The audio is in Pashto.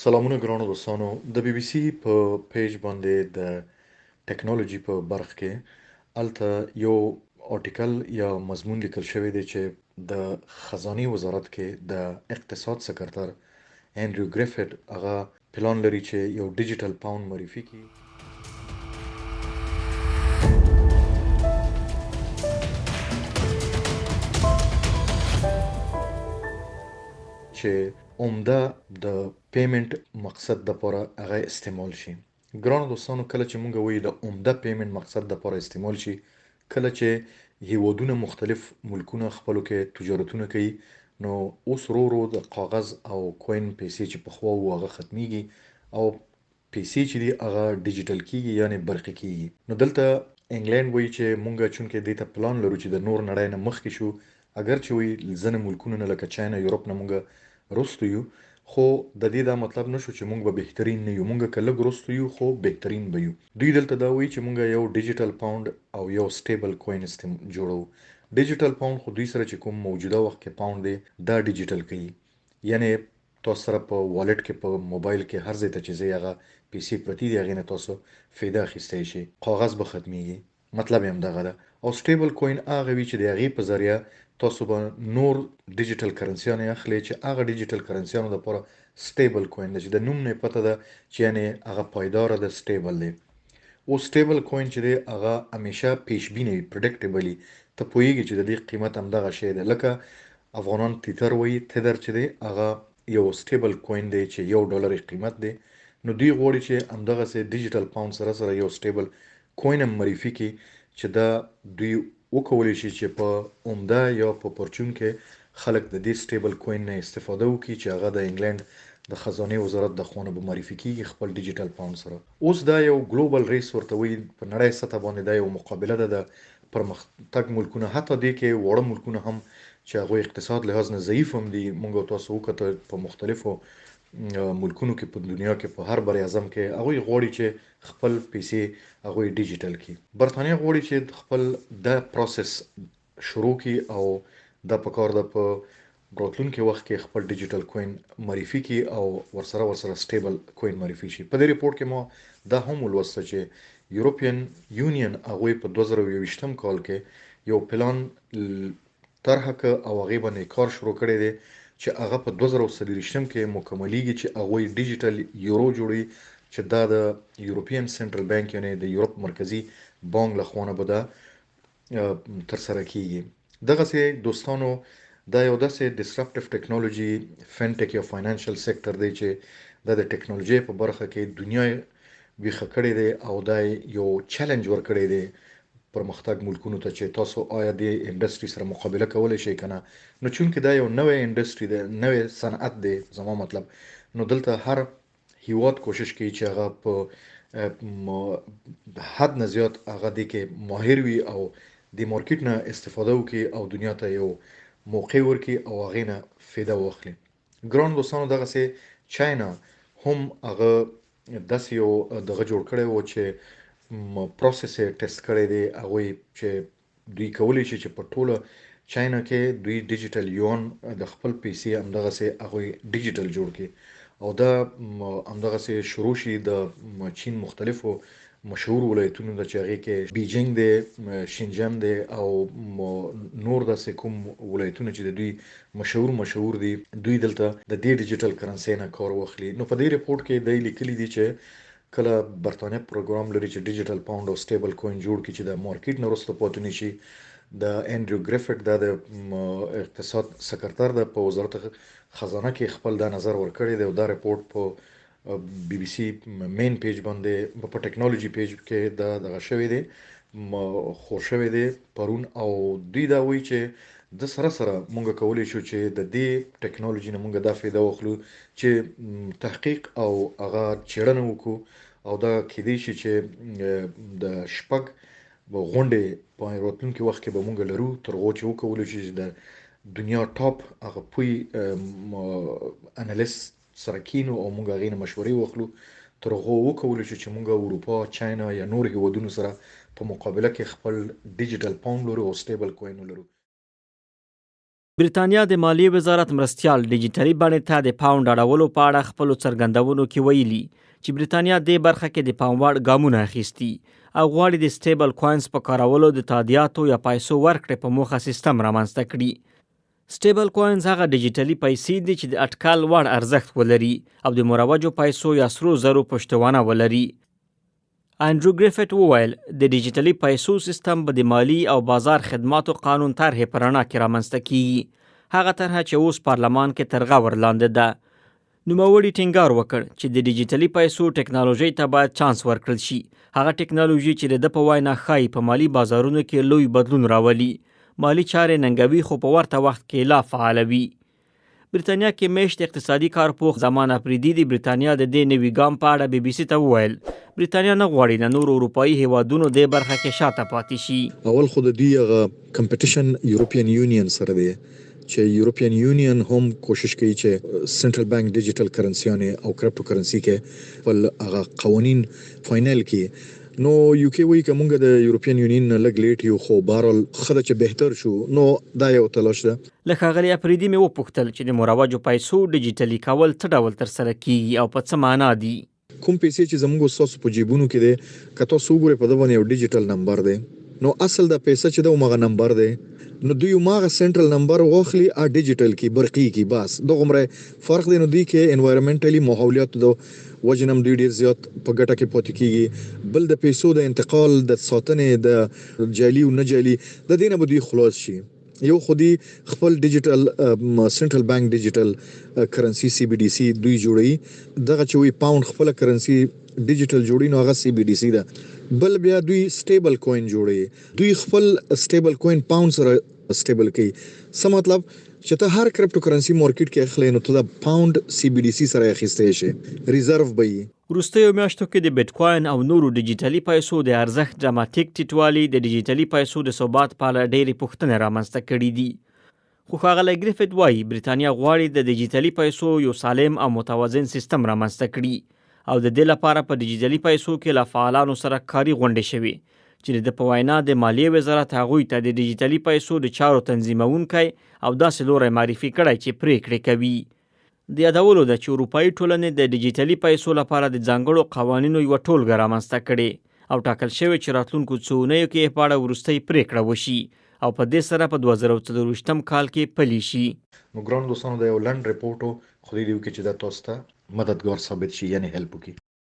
سلامونه ګرانو دوستانو د بي بي سي په پیج باندې د ټیکنالوژي په برخه کې الته یو آرټیکل یا مضمون لیکل شوی دی چې د خزانه وزارت کې د اقتصاد سکرټر انډریو ګریفټ هغه پلان لري چې یو ډیجیټل پاوند معرفي کړي چې عمده د پیمنت مقصد د لپاره هغه استعمال شي ګرانو دوستانو کله چې مونږ وایو د عمده پیمنت مقصد د لپاره استعمال شي کله چې هیوادونه مختلف ملکونه خپلو کې تجارتونه کوي نو اوس ورو د کاغذ او کوین پیسې چې په خوا هغه ختميږي او پیسې چې دی هغه ډیجیټل کیږي یعنی برقی کیږي نو دلته انګلند وایي چې مونږ چونکې دته پلان لرو چې د نور نړۍ نه مخکې شو اگر چې وي ځنه ملکونه نه لکه چاینا یورپ نه مونږ رستو یو خو د دې دا مطلب نشو چې مونږ به بهترین نه یو مونږ کله ګرستو یو خو بهترین به یو دوی دلته دا وایي چې مونږ یو ډیجیټل پاوند او یو سټیبل کوین جوړو ډیجیټل پاوند خو دوی سره چې کوم موجوده وخت کې پاوند دی دا ډیجیټل کوي یعنی تاسو سره په والټ کې په موبایل کې هر ځای ته چې زی هغه پیسې پرتی دی هغه نه تاسو فایده اخیستای شي کاغذ به ختميږي مطلب هم دغه ده او سټیبل کوین هغه وی چې د هغه په ذریعہ تاسو به نور ډیجیټل کرنسيانه اخلي چې هغه ډیجیټل کرنسيانو لپاره سټیبل کوین دی چې د نوم نه پته ده چې یعنی هغه پایدار ده سټیبل دی او سټیبل کوین چې دی هغه همیشه پیشبینی پریډکټیبلی ته پوهیږي چې د دې قیمت هم دغه شی دی لکه افغانان تیتر وایي تدر چې دی هغه یو سټیبل کوین دی چې $1 قیمت دی نو دوی غواړي چې همدغه سه ډیجیټل پاوند سره یو سټیبل کوین هم معرفي کړي چې دا دوی وکولای شي چې په عمده یا په پرچون کې خلک د دې سټیبل کوین نه استفاده وکړي چې هغه د انګلند د خزانه وزارت د خونه به معرفي کیږي خپل ډیجیټل پاوند سره اوس دا یو ګلوبل ریس ورته وي په نړۍ سطح باندې دا یو مقابله ده د پرمختګ ملکونه حتی دي کې وړه ملکونه هم چې هغه اقتصاد لحاظ نه ضعیف هم دي مونږ تاسو وکړه په مختلفو ملکونو کې په دنیا کې په هر بر اعظم کې هغه غوړي چې خپل پیسې هغه ډیجیټل کی برتانیا غوړي چې خپل د پروسس شروع کی او د پکار د په راتلونکي وخت کې خپل ډیجیټل کوین معرفي کی او ورسره سټیبل کوین معرفي شي په دې ریپورت کې ما دا هم ولوسته چې یورپین یونین هغه په 2020م کال کې یو پلان طرح ک او هغه باندې کار شروع کړی دی چې هغه په 2023م کې مکملېږي چې هغه ډیجیټل یورو جوړي چې دا د یورپین سنټرل بانک یعنی د یورپ مرکزی بانک لخوا به دا تر سره کیږي دغه سه دوستانو دا یو داسې ډیسرپټیو ټیکنالوژي فینټیک یا فاینانشل سېکټر دی چې د ټیکنالوژي په برخه کې دنیا ویخه کړی دی او دا یو چیلنج ور کړی دی پرمختګ ملکونو ته چې تاسو آیا د انډستری سره مقابله کولای شئ کنه نو چونکه دا یو نوې انډستری ده نوې صنعت ده زمو مطلب نو دلته هر هیواد کوشش کوي چې هغه په حد نه زیات هغه د کې ماهر وي او د مارکیټ نه استفاده وکړي او دنیا ته یو موقع ورکړي او هغه نه فایده واخلي ګران دوستانو دغه سه چاینا هم هغه داسې یو دغه جوړ کړی و چې پروسس ټیسټ کړی دی هغه چې دوی کولای شي چې په ټوله چاینا کې دوی ډیجیټل یون د خپل پیسې همدغه سه هغه ډیجیټل جوړ کړي او دا همدغه سه شروع شي د چین مختلفو مشهور ولایتونو د چاغې کې بیجینګ دی شینجان دی او نور د کوم ولایتونو چې د دوی مشهور دي دوی دلته د دې ډیجیټل کرنسي نه کار واخلي نو په دې ریپورت کې د لیکلي دي چې کله برتانیا پروګرام لري چې ډیجیټل پاوند او سټیبل کوین جوړ کړي چې د مارکیټ نه وروسته پاتې نشي د انډریو ګریفټ د اقتصاد سکرټر د په وزارت خزانه کې خپل د نظر ورکړی دی او دا ریپورت په بي بي سي مین پیج باندې په ټیکنالوژي پیج کې دا دغه شوی دی خور شوی دی پرون او دوی دا وایي چې د سره مونږ کولای شو چې د دې ټیکنالوژي نه مونږ دا فایده واخلو چې تحقیق او هغه چیرنه وکړو او دا کېدی شي چې د شپږ غونډې په راتلونکي وخت کې به مونږ لرو تر هغه چې وکولای شي د دنیا ټاپ هغه پوی انالیست سره کینو او مونږ غوښنه مشورې واخلو تر هغه وکولای شي چې مونږ اروپا چاینا یا نور هیوادونو سره په مقابله کې خپل ډیجیټل پاوند لرو او سټیبل کوین لرو برېټانیا د مالیې وزارت مرستیال ډیجیټلي بڼې ته د پاونډ اړولو په اړه خپلو څرګندونو کې ویلي چې برېټانیا دې برخه کې د پام وړ ګامونه اخیستي او غواړي د سټیبل کوینز په کارولو د تادیاتو یا پیسو ورکړې په موخه سیستم رامنځته کړي. سټیبل کوینز هغه ډیجیټلي پیسې دي چې د اټکل وړ ارزښت ولري او د مروجو پیسو یا سرو زرو پشتوانه ولري. انډرو ګریفټ وویل د ډیجیټلي پیسو سیستم به د مالی او بازار خدماتو قانون طرحې په رڼا کې رامنځته کیږي، هغه طرحه چې اوس پارلمان کې تر غور لاندې ده. نوموړي ټینګار وکړ چې د ډیجیټلي پیسو ټیکنالوژي ته باید چانس ورکړل شي، هغه ټیکنالوژي چې د په وینا ښایي په مالی بازارونو کې لوی بدلون راولي، مالی چارې ننګوي خو په ورته وخت کې لا فعالوي. برېټانیا کې میشت اقتصادي کارپوه زمان افریدي د برېټانیا د دې نوي ګام په اړه بي بي سي ته وویل برېټانیا نه غواړي د نورو اروپایي هیوادونو دې برخه کې شاته پاتې شي. اول خو د دې کمپټیشن یورپین یونین سره دی چې یورپین یونین هم کوشش کوي چې سنټرل بانک ډیجیټل کرنسيانه او کرپټو کرنسي کې ول هغه قوانين فاینل کړي. نو یو کې وایي کومه د یورپین یونین لګ لیټ یو خو بهرال خدای چې بهتر شو نو دا یو تلاش ده. لکه غلی افریدي مې وپوښتل چې د مروجو پیسو ډیجیټلي کول څه ډول تر سره کیږي او په څه معنا دي. کوم پیسې چې زموږ ساسو په جیبونو کې دي کته سوګره په دونه یو ډیجیټل نمبر دی، نو اصل د پیسې چې د مغه نمبر دی نو دوی ماغه سنټرل نمبر واخلي ا ډیجیټل کی برقی کی بس دغه فرق دی. نو دی کې انوایرنمنټلی ماحولیات دو وجنم ډیر زیات په ګټه کې پاتې کیږي، بل د پیسو د انتقال د ساتنې د جعلي او نه جعلي د دینه به دوی خلاص شي. یو خودي خپل ډیجیټل سنټرل بانک ډیجیټل کرنسي سی بي ډي سي دوی جوړي، دغه چې وي پاوند خپل کرنسي ډیجیټل جوړي نو هغه سی بي ډي سي ده. بل بیا دوی سټیبل کوین جوړي، دوی خپل سټیبل کوین پاوند سره سټیبل کوي. څه مطلب چې ته هر کرپټو کرنسي مارکیټ کې اخلي نو ته د پاوند سی بي ډي سي سره اخیستې شي ریزرو به وي. وروستیو میاشتو کې د بیټ کوین او نورو ډیجیټلي پیسو د ارزښت ډراماتیک ټیټوالي د ډیجیټلي پیسو د ثبات په اړه ډېرې پوښتنې رامنځته کړي دي. خو ښاغلی ګریفټ وایي برېټانیا غواړي د ډیجیټلي پیسو یو سالم او متوازن سیستم رامنځته کړي او د دې لپاره په ډیجیټلي پیسو کې له فعالانو سره کاري غونډې شوي چې د په وینا د مالیې وزارت هغوی ته د ډیجیټلي پیسو د چارو تنظیمونکی او داسې لوری معرفي کړی چې پریکړې کوي. د یادولو ده چې اروپایي ټولنې د ډیجیټلي پیسو لپاره د ځانګړو قوانینو یوه ټولګه رامنځته کړې او ټاکل شوی چې راتلونکو څو اونیو کې په اړه وروستۍ پریکړه وشي او په دې سره په 2024 کال کې پلی شي. نو ګران دوستانو دا یو لنډ ریپورټ خو دې یو کې چې دا تاسو ته مددگار ثابت شي یعنی هیلپ وکړي.